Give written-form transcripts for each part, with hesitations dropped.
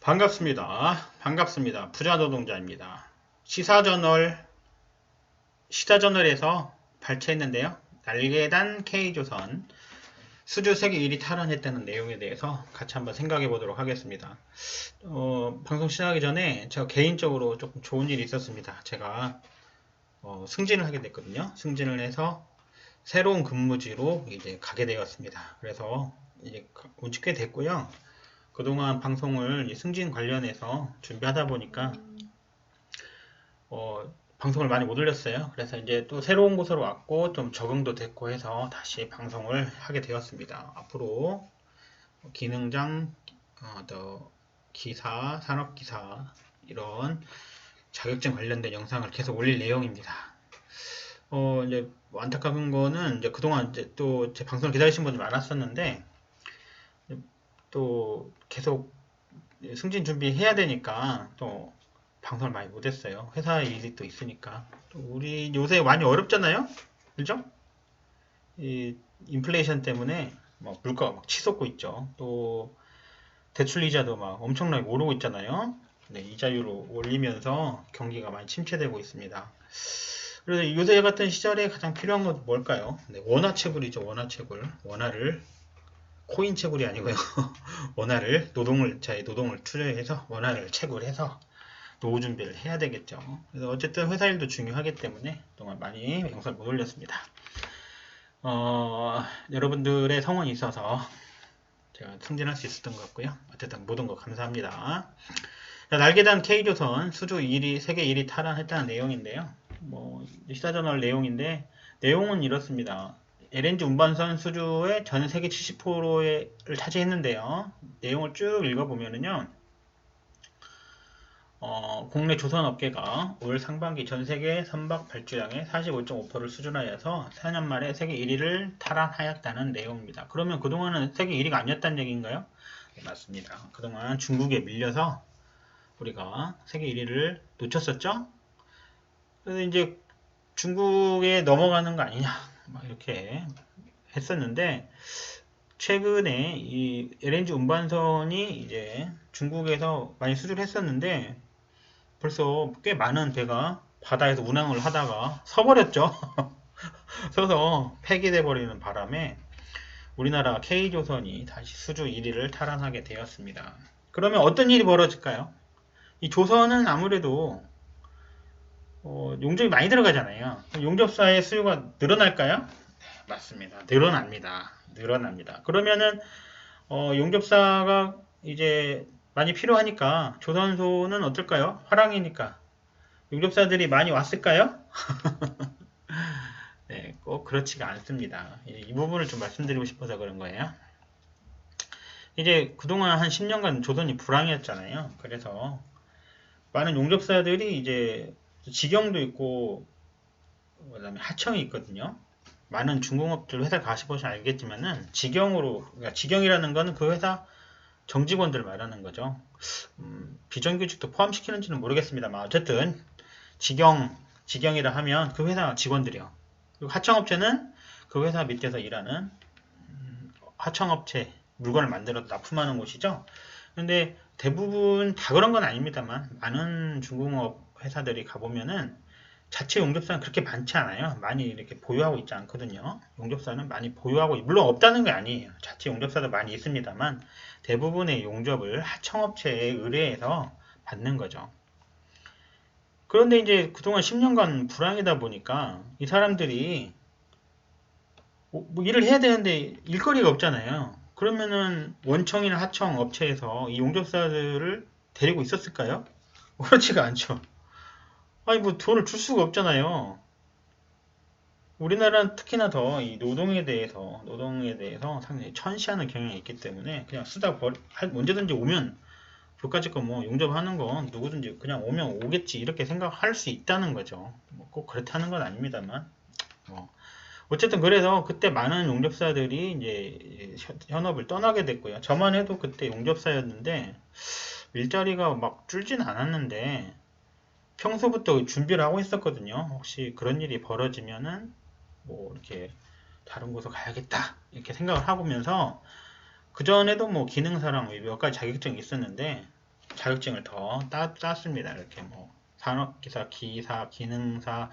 반갑습니다. 반갑습니다. 부자노동자입니다. 시사저널에서 발췌했는데요. 날개단 K조선 수주 세계 1위 탈환했다는 내용에 대해서 같이 한번 생각해 보도록 하겠습니다. 방송 시작하기 전에 제가 개인적으로 조금 좋은 일이 있었습니다. 제가 승진을 하게 됐거든요. 승진을 해서 새로운 근무지로 이제 가게 되었습니다. 그래서 이제 온지 꽤 됐고요. 그동안 방송을 승진 관련해서 준비하다 보니까 방송을 많이 못 올렸어요. 그래서 이제 또 새로운 곳으로 왔고 좀 적응도 됐고 해서 다시 방송을 하게 되었습니다. 앞으로 기능장, 또 기사, 산업기사 이런 자격증 관련된 영상을 계속 올릴 내용입니다. 이제 안타까운 거는 이제 그동안 이제 또 제 방송을 기다리신 분이 많았었는데 또 계속 승진 준비해야 되니까 또 방송을 많이 못했어요. 회사 일이 또 있으니까. 또 우리 요새 많이 어렵잖아요? 그죠? 이 인플레이션 때문에 막 물가가 막 치솟고 있죠. 또 대출 이자도 막 엄청나게 오르고 있잖아요. 네, 이자율을 올리면서 경기가 많이 침체되고 있습니다. 그래서 요새 같은 시절에 가장 필요한 건 뭘까요? 네, 원화채굴이죠. 원화채굴. 원화를 코인 채굴이 아니고요. 원화를 자의 노동을 투자해서 원화를 채굴해서 노후 준비를 해야 되겠죠. 그래서 어쨌든 회사 일도 중요하기 때문에 그동안 많이 영상을 못 올렸습니다. 여러분들의 성원이 있어서 제가 승진할 수 있었던 것 같고요. 어쨌든 모든 거 감사합니다. 날개단 K조선 수주 1위, 세계 1위 탈환했다는 내용인데요. 시사저널 내용인데 내용은 이렇습니다. LNG 운반선 수주의 전 세계 70%를 차지했는데요. 내용을 쭉 읽어보면은요. 국내 조선업계가 올 상반기 전 세계 선박 발주량의 45.5%를 수준하여서 4년 만에 세계 1위를 탈환하였다는 내용입니다. 그러면 그동안은 세계 1위가 아니었다는 얘기인가요? 네, 맞습니다. 그동안 중국에 밀려서 우리가 세계 1위를 놓쳤었죠? 그래서 이제 중국에 넘어가는 거 아니냐, 막 이렇게 했었는데, 최근에 이 LNG 운반선이 이제 중국에서 많이 수주를 했었는데, 벌써 꽤 많은 배가 바다에서 운항을 하다가 서버렸죠. 서서 폐기돼 버리는 바람에 우리나라 K조선이 다시 수주 1위를 탈환하게 되었습니다. 그러면 어떤 일이 벌어질까요? 이 조선은 아무래도 용접이 많이 들어가잖아요. 용접사의 수요가 늘어날까요? 네, 맞습니다. 늘어납니다. 그러면은 용접사가 이제 많이 필요하니까 조선소는 어떨까요? 화랑이니까 용접사들이 많이 왔을까요? 네, 꼭 그렇지가 않습니다. 이 부분을 좀 말씀드리고 싶어서 그런 거예요. 이제 그동안 한 10년간 조선이 불황이었잖아요. 그래서 많은 용접사들이 이제 직영도 있고 그다음에 하청이 있거든요. 많은 중공업들 회사 가시보시면 알겠지만은 직영으로, 그러니까 직영이라는 거는 그 회사 정직원들 말하는 거죠. 비정규직도 포함시키는지는 모르겠습니다만 어쨌든 직영이라 하면 그 회사 직원들이요. 그리고 하청업체는 그 회사 밑에서 일하는 하청업체, 물건을 만들어 납품하는 곳이죠. 근데 대부분 다 그런 건 아닙니다만 많은 중공업 회사들이 가보면은 자체 용접사는 그렇게 많지 않아요. 많이 이렇게 보유하고 있지 않거든요. 용접사는 많이 보유하고, 물론 없다는 게 아니에요. 자체 용접사도 많이 있습니다만 대부분의 용접을 하청업체에 의뢰해서 받는 거죠. 그런데 이제 그동안 10년간 불황이다 보니까 이 사람들이 뭐 일을 해야 되는데 일거리가 없잖아요. 그러면은 원청이나 하청 업체에서 이 용접사들을 데리고 있었을까요? 그렇지가 않죠. 아니 뭐 돈을 줄 수가 없잖아요. 우리나라는 특히나 더 이 노동에 대해서 상당히 천시하는 경향이 있기 때문에 그냥 언제든지 오면 교과직 뭐 용접하는 건 누구든지 그냥 오면 오겠지 이렇게 생각할 수 있다는 거죠. 꼭 그렇다는 건 아닙니다만 어쨌든 그래서 그때 많은 용접사들이 이제 현업을 떠나게 됐고요. 저만 해도 그때 용접사였는데 일자리가 막 줄진 않았는데 평소부터 준비를 하고 있었거든요. 혹시 그런 일이 벌어지면은 뭐 이렇게 다른 곳으로 가야겠다 이렇게 생각을 하고면서 그 전에도 뭐 기능사랑 몇 가지 자격증이 있었는데 자격증을 더 땄습니다. 이렇게 뭐 산업기사, 기사, 기능사,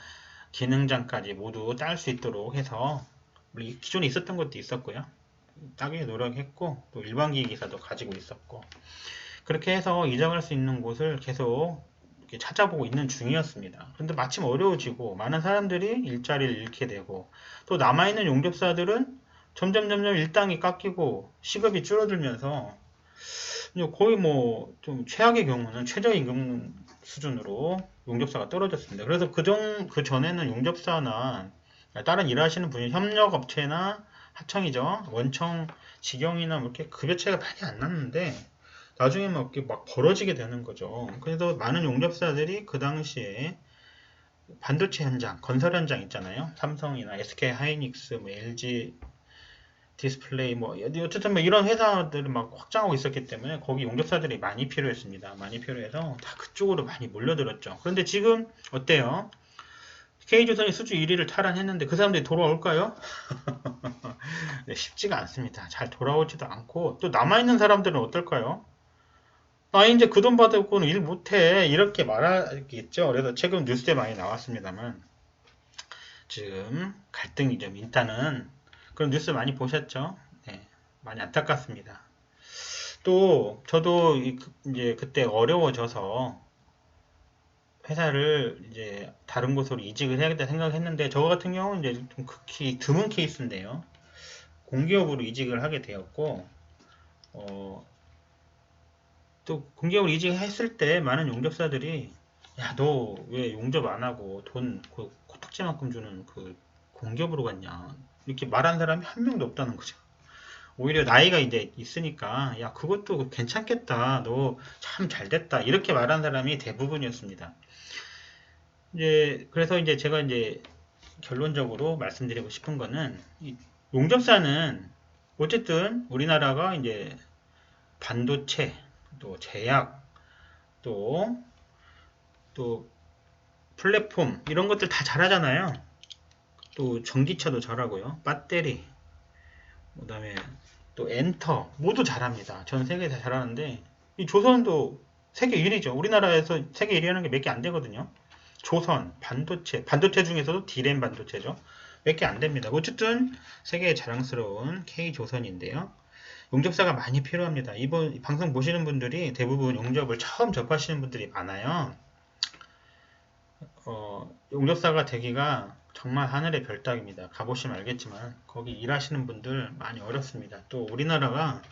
기능장까지 모두 딸 수 있도록 해서 우리 기존에 있었던 것도 있었고요. 따기 노력했고 또 일반기기사도 가지고 있었고 그렇게 해서 이적할 수 있는 곳을 계속 이렇게 찾아보고 있는 중이었습니다. 그런데 마침 어려워지고 많은 사람들이 일자리를 잃게 되고 또 남아있는 용접사들은 점점 일당이 깎이고 시급이 줄어들면서 거의 뭐 좀 최악의 경우는 최저임금 수준으로 용접사가 떨어졌습니다. 그래서 그 전에는 용접사나 다른 일하시는 분이 협력업체나 하청이죠. 원청, 직영이나 뭐 이렇게 급여 차이가 많이 안 났는데 나중에 막 벌어지게 되는 거죠. 그래서 많은 용접사들이 그 당시에 반도체 현장, 건설 현장 있잖아요. 삼성이나 SK 하이닉스, 뭐 LG 디스플레이, 뭐 어쨌든 뭐 이런 회사들을 막 확장하고 있었기 때문에 거기 용접사들이 많이 필요했습니다. 많이 필요해서 다 그쪽으로 많이 몰려들었죠. 그런데 지금 어때요? K조선이 수주 1위를 탈환했는데 그 사람들이 돌아올까요? 네, 쉽지가 않습니다. 잘 돌아오지도 않고 또 남아있는 사람들은 어떨까요? 아 이제 그 돈 받고는 일 못해 이렇게 말하겠죠. 그래서 최근 뉴스에 많이 나왔습니다만 지금 갈등이 좀 있다는 그런 뉴스 많이 보셨죠? 네, 많이 안타깝습니다. 또 저도 이제 그때 어려워져서 회사를 이제 다른 곳으로 이직을 해야겠다 생각했는데 저 같은 경우는 이제 좀 극히 드문 케이스인데요. 공기업으로 이직을 하게 되었고 또 공기업으로 이직했을 때 많은 용접사들이 야 너 왜 용접 안 하고 돈 코딱지만큼 주는 그 공기업으로 갔냐 이렇게 말한 사람이 한 명도 없다는 거죠. 오히려 나이가 이제 있으니까 야 그것도 괜찮겠다 너 참 잘됐다 이렇게 말한 사람이 대부분이었습니다. 이제 그래서 이제 제가 이제 결론적으로 말씀드리고 싶은 거는 용접사는 어쨌든 우리나라가 이제 반도체 또 제약 또 플랫폼 이런 것들 다 잘하잖아요. 또 전기차도 잘하고요. 배터리 그 다음에 또 엔터 모두 잘합니다. 전 세계 다 잘하는데 이 조선도 세계 1위죠. 우리나라에서 세계 1위 하는 게 몇 개 안 되거든요. 조선, 반도체 중에서도 D램 반도체죠. 몇 개 안 됩니다. 어쨌든 세계의 자랑스러운 K조선인데요. 용접사가 많이 필요합니다. 이번 방송 보시는 분들이 대부분 용접을 처음 접하시는 분들이 많아요. 용접사가 되기가 정말 하늘의 별따기입니다. 가보시면 알겠지만 거기 일하시는 분들 많이 어렵습니다. 또 우리나라가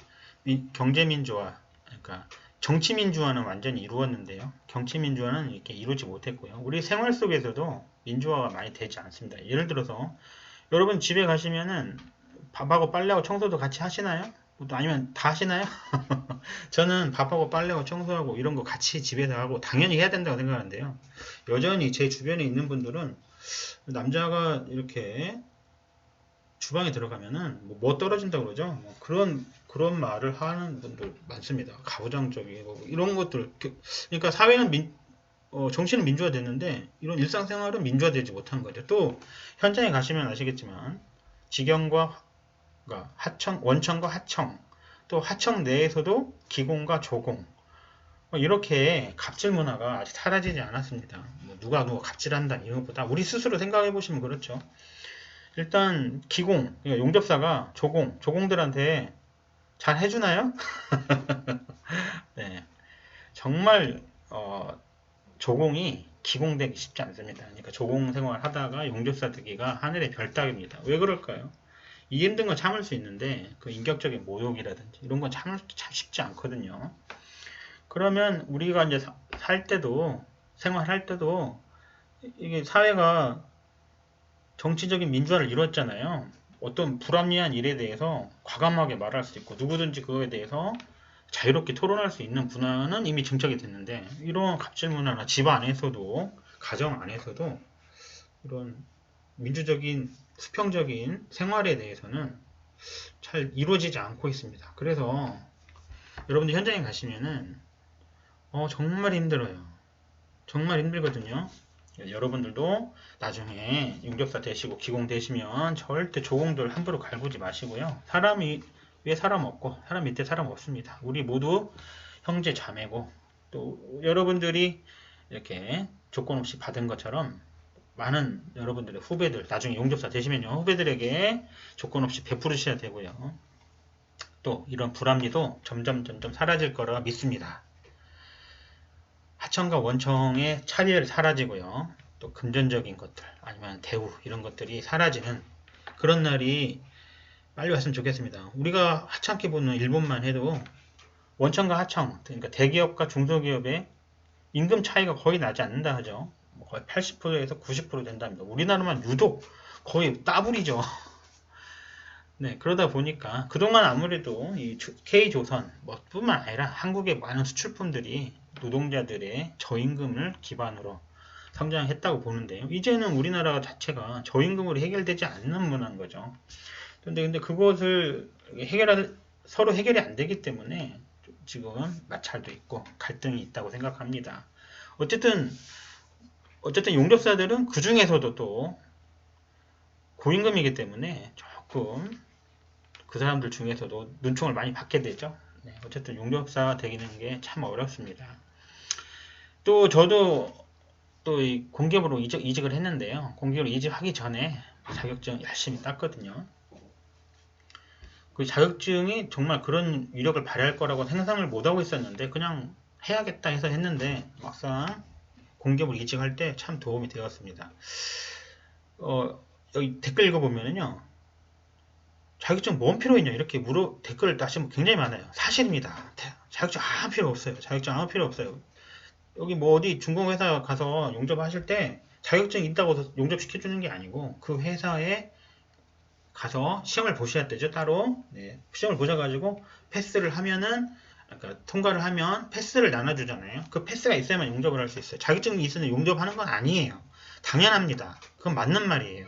경제민주화, 그러니까 정치민주화는 완전히 이루었는데요. 정치민주화는 이렇게 이루지 못했고요. 우리 생활 속에서도 민주화가 많이 되지 않습니다. 예를 들어서 여러분 집에 가시면은 밥하고 빨래하고 청소도 같이 하시나요? 또 아니면 다 하시나요? 저는 밥하고 빨래하고 청소하고 이런 거 같이 집에서 하고 당연히 해야 된다고 생각하는데요. 여전히 제 주변에 있는 분들은 남자가 이렇게 주방에 들어가면은 뭐 떨어진다고 그러죠. 뭐 그런 말을 하는 분들 많습니다. 가부장적이고 이런 것들. 그러니까 사회는 정치는 민주화됐는데 이런 일상생활은 민주화되지 못한 거죠. 또 현장에 가시면 아시겠지만 직영과 하청, 원청과 하청, 또 하청 내에서도 기공과 조공 이렇게 갑질 문화가 아직 사라지지 않았습니다. 뭐 누가 갑질한다 이런 것보다 우리 스스로 생각해 보시면 그렇죠. 일단 기공, 그러니까 용접사가 조공들한테 잘 해주나요? 네, 정말 조공이 기공되기 쉽지 않습니다. 그러니까 조공 생활 하다가 용접사 되기가 하늘의 별따기입니다. 왜 그럴까요? 이 힘든 건 참을 수 있는데 그 인격적인 모욕이라든지 이런 건 참을 참 쉽지 않거든요. 그러면 우리가 이제 살 때도 생활할 때도 이게 사회가 정치적인 민주화를 이뤘잖아요. 어떤 불합리한 일에 대해서 과감하게 말할 수 있고 누구든지 그거에 대해서 자유롭게 토론할 수 있는 문화는 이미 정착이 됐는데 이런 갑질 문화나 집 안에서도 가정 안에서도 이런 민주적인 수평적인 생활에 대해서는 잘 이루어지지 않고 있습니다. 그래서 여러분들 현장에 가시면은 정말 힘들어요. 정말 힘들거든요. 여러분들도 나중에 용접사 되시고 기공 되시면 절대 조공들 함부로 갈구지 마시고요. 사람이 위에 사람 없고 사람 밑에 사람 없습니다. 우리 모두 형제 자매고 또 여러분들이 이렇게 조건 없이 받은 것처럼 많은 여러분들의 후배들, 나중에 용접사 되시면요, 후배들에게 조건 없이 베푸르셔야 되고요. 또 이런 불합리도 점점 사라질 거라 믿습니다. 하청과 원청의 차별이 사라지고요. 또 금전적인 것들, 아니면 대우 이런 것들이 사라지는 그런 날이 빨리 왔으면 좋겠습니다. 우리가 하찮게 보는 일본만 해도 원청과 하청, 그러니까 대기업과 중소기업의 임금 차이가 거의 나지 않는다 하죠. 거의 80%에서 90% 된답니다. 우리나라만 유독 거의 따블이죠. 네, 그러다 보니까 그동안 아무래도 이 K조선 뿐만 아니라 한국의 많은 수출품들이 노동자들의 저임금을 기반으로 성장했다고 보는데요. 이제는 우리나라 자체가 저임금으로 해결되지 않는 문화인 거죠. 근데 그것을 서로 해결이 안 되기 때문에 지금 마찰도 있고 갈등이 있다고 생각합니다. 어쨌든 용접사들은 그 중에서도 또 고임금이기 때문에 조금 그 사람들 중에서도 눈총을 많이 받게 되죠. 네, 어쨌든 용접사가 되기는 게 참 어렵습니다. 또 저도 또 이 공기업으로 이직을 했는데요. 공기업으로 이직하기 전에 자격증 열심히 땄거든요. 그 자격증이 정말 그런 위력을 발휘할 거라고 상상을 못하고 있었는데 그냥 해야겠다 해서 했는데 막상 공기업으로 이직할 때 참 도움이 되었습니다. 여기 댓글 읽어보면요. 자격증 뭔 필요 있냐 이렇게 댓글을 다시면 굉장히 많아요. 사실입니다. 자격증 아무 필요 없어요. 자격증 아무 필요 없어요. 여기 뭐 어디 중공회사 가서 용접하실 때 자격증 있다고 용접시켜주는 게 아니고 그 회사에 가서 시험을 보셔야 되죠. 따로 네, 시험을 보셔가지고 패스를 하면은 그러니까 통과를 하면 패스를 나눠주잖아요. 그 패스가 있어야만 용접을 할 수 있어요. 자격증이 있으면 용접하는 건 아니에요. 당연합니다. 그건 맞는 말이에요.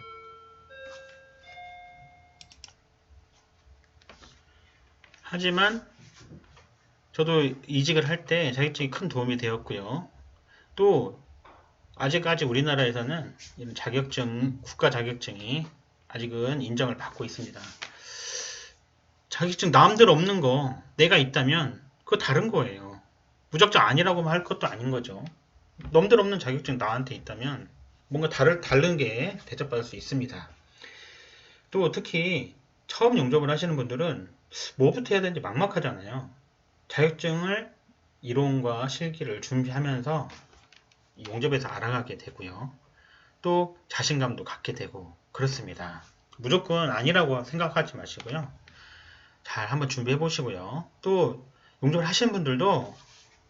하지만 저도 이직을 할 때 자격증이 큰 도움이 되었고요. 또 아직까지 우리나라에서는 이런 자격증, 국가 자격증이 아직은 인정을 받고 있습니다. 자격증 남들 없는 거 내가 있다면 그거 다른 거예요. 무작정 아니라고 할 것도 아닌 거죠. 남들 없는 자격증 나한테 있다면 뭔가 다른 게 대접받을 수 있습니다. 또 특히 처음 용접을 하시는 분들은 뭐부터 해야 되는지 막막하잖아요. 자격증을 이론과 실기를 준비하면서 용접에서 알아가게 되고요. 또 자신감도 갖게 되고 그렇습니다. 무조건 아니라고 생각하지 마시고요. 잘 한번 준비해 보시고요. 또 용접을 하시는 분들도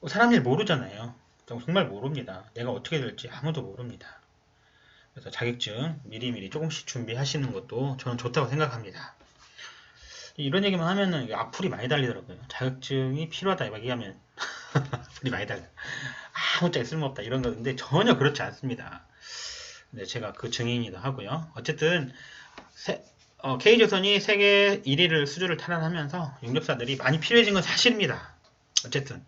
사람 일 모르잖아요. 정말 모릅니다. 내가 어떻게 될지 아무도 모릅니다. 그래서 자격증 미리미리 조금씩 준비하시는 것도 저는 좋다고 생각합니다. 이런 얘기만 하면은 악플이 많이 달리더라고요. 자격증이 필요하다 막 얘기하면 악플이 많이 달려. 아무짝에 쓸모없다 이런 건데 전혀 그렇지 않습니다. 네, 제가 그 증인이기도 하고요. 어쨌든 K조선이 세계 1위를 수주를 탈환하면서 용접사들이 많이 필요해진 건 사실입니다. 어쨌든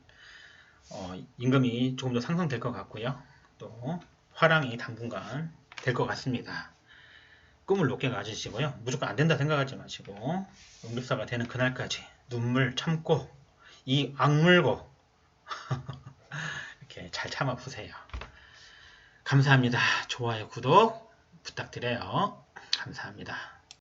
임금이 조금 더 상승될 것 같고요. 또 화랑이 당분간 될 것 같습니다. 꿈을 높게 가지시고요. 무조건 안 된다 생각하지 마시고 용접사가 되는 그날까지 눈물 참고 이 악물고 이렇게 잘 참아 보세요. 감사합니다. 좋아요, 구독 부탁드려요. 감사합니다.